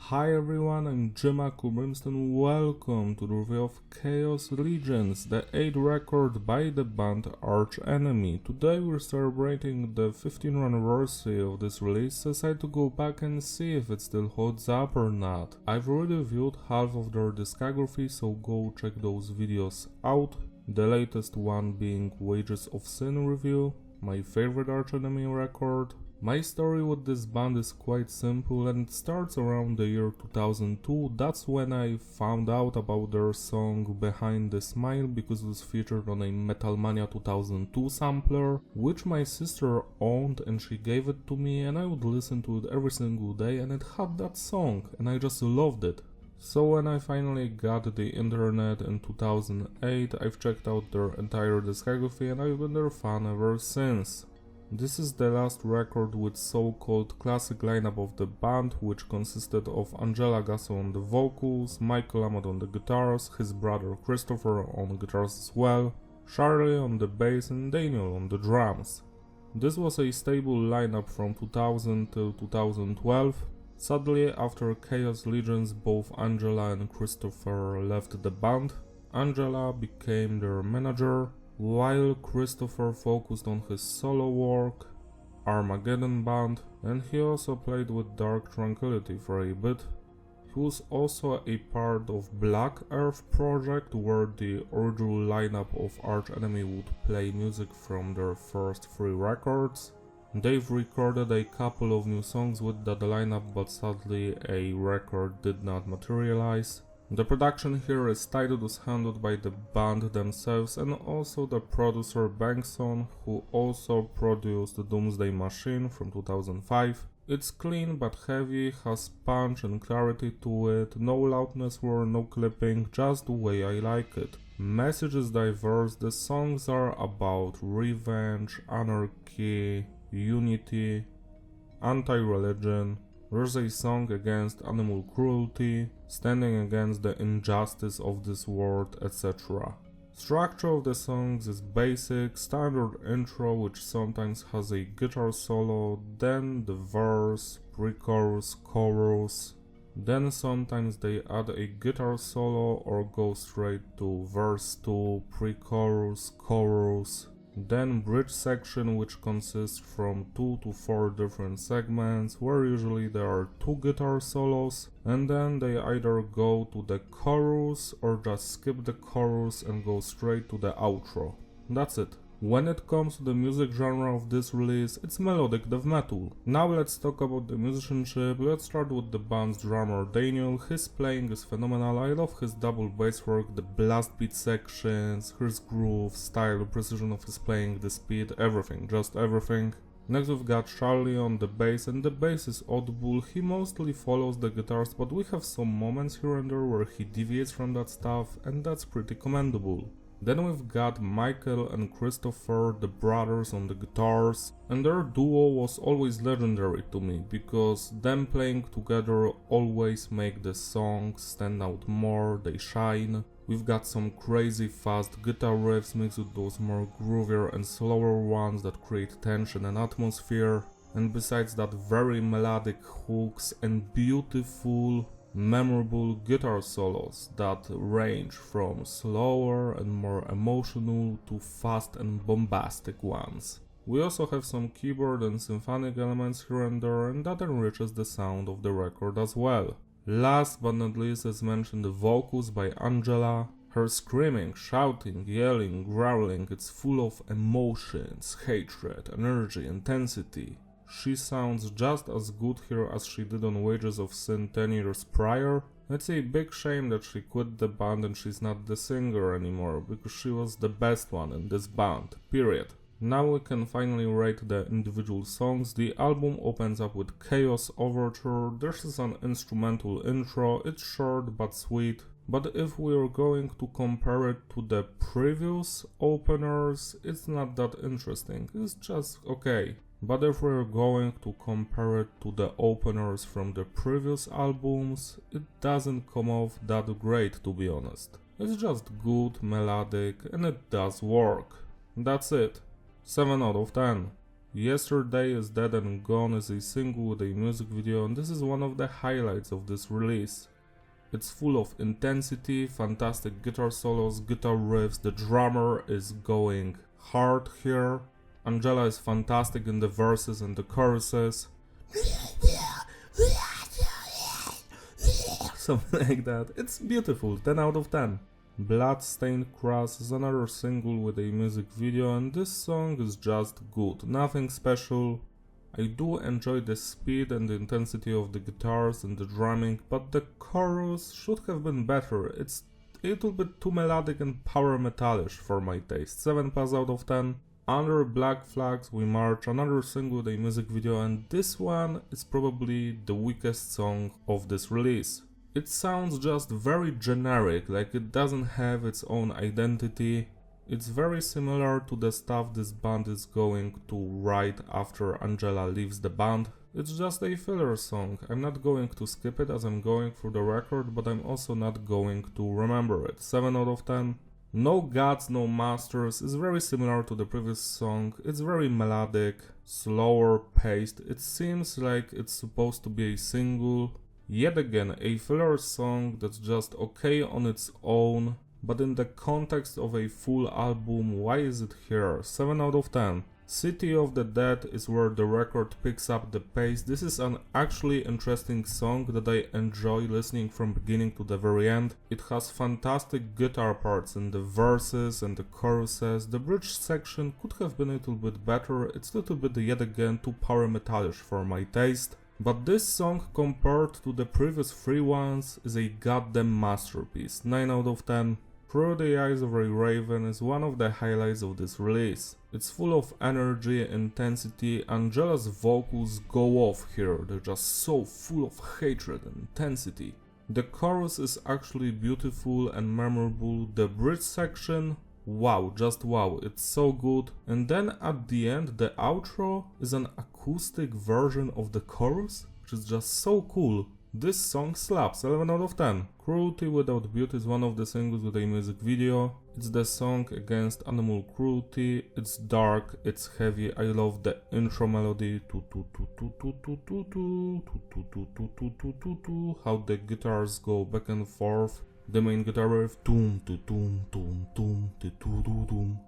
Hi everyone, I'm Jemaku Brimstone. Welcome to the review of Khaos Legions, the 8th record by the band Arch Enemy. Today we're celebrating the 15th anniversary of this release, so I decided to go back and see if it still holds up or not. I've already viewed half of their discography, so go check those videos out. The latest one being Wages of Sin review, my favorite Arch Enemy record. My story with this band is quite simple and it starts around the year 2002. That's when I found out about their song Behind the Smile because it was featured on a Metalmania 2002 sampler, which my sister owned and she gave it to me, and I would listen to it every single day, and it had that song and I just loved it. So when I finally got the internet in 2008, I've checked out their entire discography and I've been their fan ever since. This is the last record with so-called classic lineup of the band, which consisted of Angela Gasso on the vocals, Michael Amott on the guitars, his brother Christopher on guitars as well, Charlie on the bass and Daniel on the drums. This was a stable lineup from 2000 till 2012. Sadly, after Khaos Legions, both Angela and Christopher left the band. Angela became their manager, while Christopher focused on his solo work, Armageddon Band, and he also played with Dark Tranquillity for a bit. He was also a part of Black Earth project, where the original lineup of Arch Enemy would play music from their first 3 records. They've recorded a couple of new songs with that lineup, but sadly a record did not materialize. The production here is titled was handled by the band themselves and also the producer Bankson, who also produced the Doomsday Machine from 2005. It's clean but heavy, has punch and clarity to it, no loudness or no clipping, just the way I like it. Message is diverse, the songs are about revenge, anarchy, unity, anti-religion. There's a song against animal cruelty, standing against the injustice of this world, etc. Structure of the songs is basic, standard intro which sometimes has a guitar solo, then the verse, pre-chorus, chorus, then sometimes they add a guitar solo or go straight to verse 2, pre-chorus, chorus. Then bridge section, which consists from 2 to 4 different segments, where usually there are 2 guitar solos, and then they either go to the chorus or just skip the chorus and go straight to the outro. That's it. When it comes to the music genre of this release, it's melodic death metal. Now let's talk about the musicianship. Let's start with the band's drummer Daniel. His playing is phenomenal. I love his double bass work, the blast beat sections, his groove, style, precision of his playing, the speed, everything, just everything. Next we've got Charlie on the bass, and the bass is audible. He mostly follows the guitars, but we have some moments here and there where he deviates from that stuff, and that's pretty commendable. Then we've got Michael and Christopher, the brothers, on the guitars, and their duo was always legendary to me, because them playing together always make the songs stand out more, they shine. We've got some crazy fast guitar riffs mixed with those more groovier and slower ones that create tension and atmosphere, and besides that, very melodic hooks and beautiful, memorable guitar solos that range from slower and more emotional to fast and bombastic ones. We also have some keyboard and symphonic elements here and there, and that enriches the sound of the record as well. Last but not least, as mentioned, the vocals by Angela. Her screaming, shouting, yelling, growling, it's full of emotions, hatred, energy, intensity. She sounds just as good here as she did on Wages of Sin 10 years prior. It's a big shame that she quit the band and she's not the singer anymore, because she was the best one in this band, period. Now we can finally rate the individual songs. The album opens up with Khaos Overture. This is an instrumental intro, it's short but sweet. But if we're going to compare it to the previous openers, it's not that interesting, it's just okay. But if we're going to compare it to the openers from the previous albums, it doesn't come off that great, to be honest. It's just good, melodic, and it does work. That's it. 7 out of 10. Yesterday Is Dead and Gone is a single with a music video, and this is one of the highlights of this release. It's full of intensity, fantastic guitar solos, guitar riffs, the drummer is going hard here. Angela is fantastic in the verses and the choruses. Something like that. It's beautiful, 10 out of 10. Bloodstained Cross is another single with a music video, and this song is just good, nothing special. I do enjoy the speed and the intensity of the guitars and the drumming, but the chorus should have been better. It's a little bit too melodic and power metallish for my taste. 7+ out of 10. Under Black Flags We March, another single with a music video, and this one is probably the weakest song of this release. It sounds just very generic, like it doesn't have its own identity. It's very similar to the stuff this band is going to write after Angela leaves the band. It's just a filler song. I'm not going to skip it as I'm going through the record, but I'm also not going to remember it. 7 out of 10. No Gods, No Masters is very similar to the previous song. It's very melodic, slower paced. It seems like it's supposed to be a single. Yet again, a filler song that's just okay on its own, but in the context of a full album, why is it here? 7 out of 10. City of the Dead is where the record picks up the pace. This is an actually interesting song that I enjoy listening from beginning to the very end. It has fantastic guitar parts in the verses and the choruses. The bridge section could have been a little bit better. It's a little bit yet again too power metallish for my taste. But this song, compared to the previous 3 ones, is a goddamn masterpiece. 9 out of 10. Through the Eyes of a Raven is one of the highlights of this release. It's full of energy, intensity. Angela's vocals go off here, they're just so full of hatred and intensity. The chorus is actually beautiful and memorable. The bridge section, wow, just wow, it's so good. And then at the end, the outro is an acoustic version of the chorus, which is just so cool. This song slaps, 11 out of 10. Cruelty Without Beauty is one of the singles with a music video. It's the song against animal cruelty. It's dark, it's heavy. I love the intro melody. How the guitars go back and forth. The main guitar riff.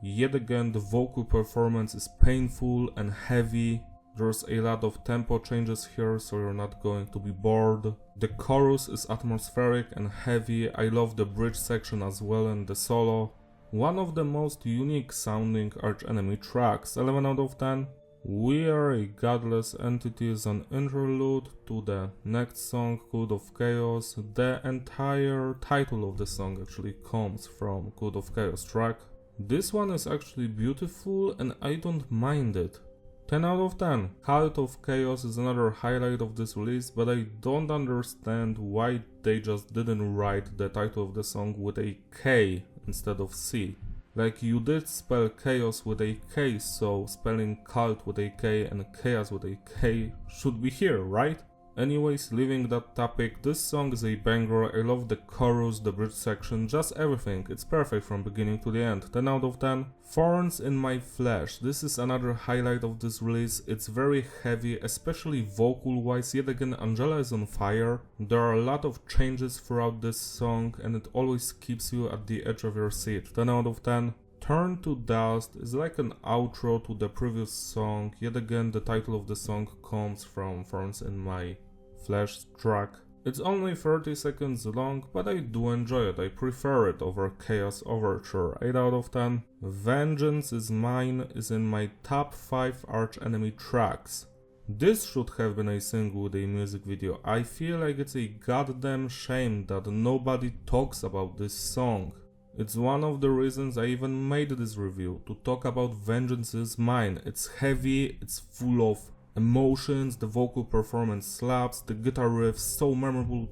Yet again, the vocal performance is painful and heavy. There's a lot of tempo changes here, so you're not going to be bored. The chorus is atmospheric and heavy. I love the bridge section as well and the solo. One of the most unique sounding Arch Enemy tracks, 11 out of 10. We Are A Godless Entity is an interlude to the next song, Code of Chaos. The entire title of the song actually comes from Code of Chaos track. This one is actually beautiful and I don't mind it. 10 out of 10. Cult of Chaos is another highlight of this release, but I don't understand why they just didn't write the title of the song with a K instead of C. Like, you did spell chaos with a K, so spelling cult with a K and chaos with a K should be here, right? Anyways, leaving that topic, this song is a banger. I love the chorus, the bridge section, just everything. It's perfect from beginning to the end. 10 out of 10. Thorns In My Flesh. This is another highlight of this release. It's very heavy, especially vocal wise. Yet again, Angela is on fire. There are a lot of changes throughout this song and it always keeps you at the edge of your seat. 10 out of 10. Turn to Dust is like an outro to the previous song. Yet again, the title of the song comes from Thorns In My Flesh track. It's only 30 seconds long, but I do enjoy it. I prefer it over Khaos Overture. 8 out of 10. Vengeance Is Mine is in my top 5 Arch Enemy tracks. This should have been a single with a music video. I feel like it's a goddamn shame that nobody talks about this song. It's one of the reasons I even made this review, to talk about Vengeance Is Mine. It's heavy, it's full of emotions, the vocal performance slaps, the guitar riff so memorable.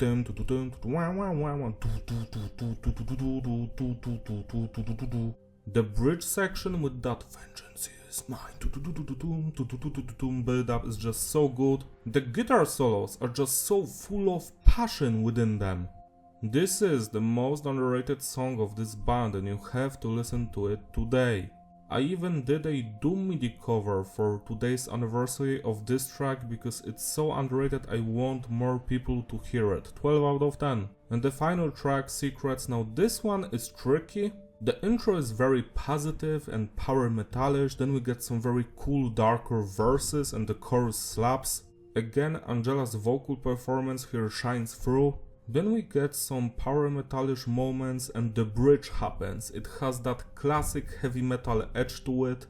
The bridge section with that Vengeance Is Mine build up is just so good. The guitar solos are just so full of passion within them. This is the most underrated song of this band and you have to listen to it today. I even did a Doom MIDI cover for today's anniversary of this track because it's so underrated. I want more people to hear it. 12 out of 10. And the final track, Secrets. Now this one is tricky. The intro is very positive and power metallish, then we get some very cool darker verses and the chorus slaps. Again, Angela's vocal performance here shines through. Then we get some power metallish moments and the bridge happens. It has that classic heavy metal edge to it.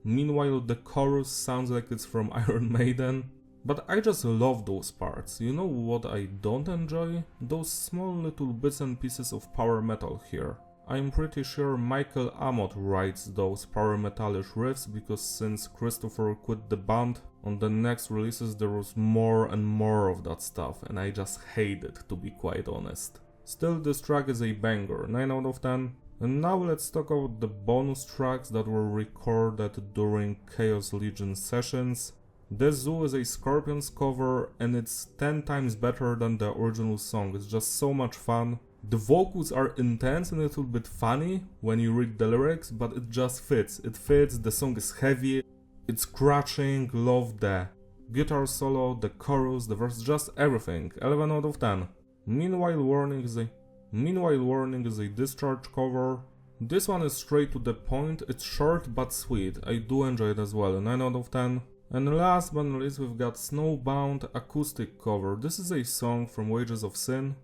Meanwhile, the chorus sounds like it's from Iron Maiden. But I just love those parts. You know what I don't enjoy? Those small little bits and pieces of power metal here. I'm pretty sure Michael Amott writes those power metallish riffs because since Christopher quit the band, on the next releases there was more and more of that stuff and I just hate it, to be quite honest. Still, this track is a banger, 9 out of 10. And now let's talk about the bonus tracks that were recorded during Khaos Legions sessions. The Zoo is a Scorpions cover and it's 10 times better than the original song, it's just so much fun. The vocals are intense and a little bit funny when you read the lyrics, but it just fits. It fits, the song is heavy, it's crushing, love the guitar solo, the chorus, the verse, just everything. 11 out of 10. Meanwhile Warning is a Discharge cover. This one is straight to the point, it's short but sweet. I do enjoy it as well, 9 out of 10. And last but not least we've got Snowbound acoustic cover. This is a song from Wages of Sin.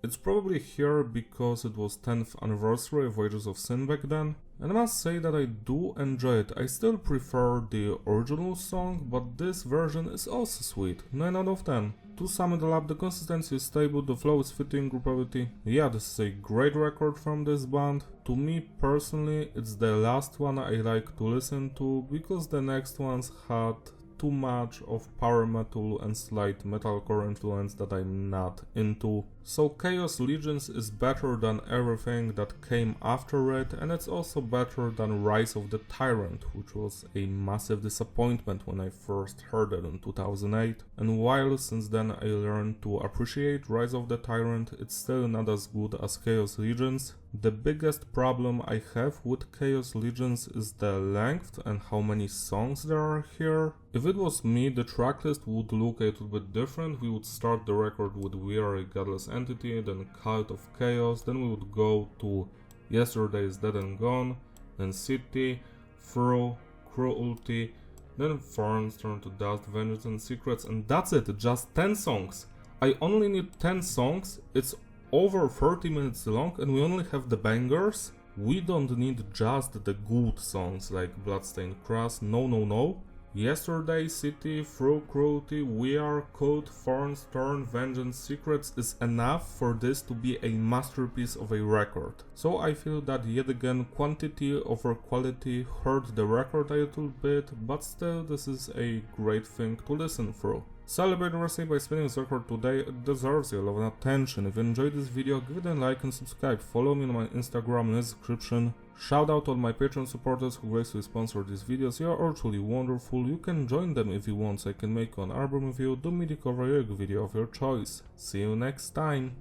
It's probably here because it was 10th anniversary of Wages of Sin back then, and I must say that I do enjoy it. I still prefer the original song, but this version is also sweet, 9 out of 10. To sum it all up, the consistency is stable, the flow is fitting, groupability. Yeah, this is a great record from this band. To me personally, it's the last one I like to listen to, because the next ones had too much of power metal and slight metalcore influence that I'm not into. So Khaos Legions is better than everything that came after it, and it's also better than Rise of the Tyrant, which was a massive disappointment when I first heard it in 2008. And while since then I learned to appreciate Rise of the Tyrant, it's still not as good as Khaos Legions. The biggest problem I have with Khaos Legions is the length and how many songs there are here. If it was me, the tracklist would look a little bit different. We would start the record with We Are A Godless Entity, then Cult of Chaos, then we would go to Yesterday is Dead and Gone, then City, Through, Cruelty, then Thorns Turn to Dust, Vengeance and Secrets, and that's it, just 10 songs. I only need 10 songs, it's over 30 minutes long and we only have the bangers. We don't need just the good songs like Bloodstained Cross, no. Yesterday, City, Through, Cruelty, We Are, Code, Thorns, Turn, Vengeance, Secrets is enough for this to be a masterpiece of a record. So I feel that yet again quantity over quality hurt the record a little bit, but still this is a great thing to listen through. Celebrate Mercy by spinning this record today, it deserves your love and attention. If you enjoyed this video, give it a like and subscribe, follow me on my Instagram in the description. Shout out to all my Patreon supporters who gracefully sponsor these videos, you are all truly wonderful. You can join them if you want so I can make an album review, do MIDI cover, video of your choice. See you next time,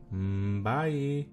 bye!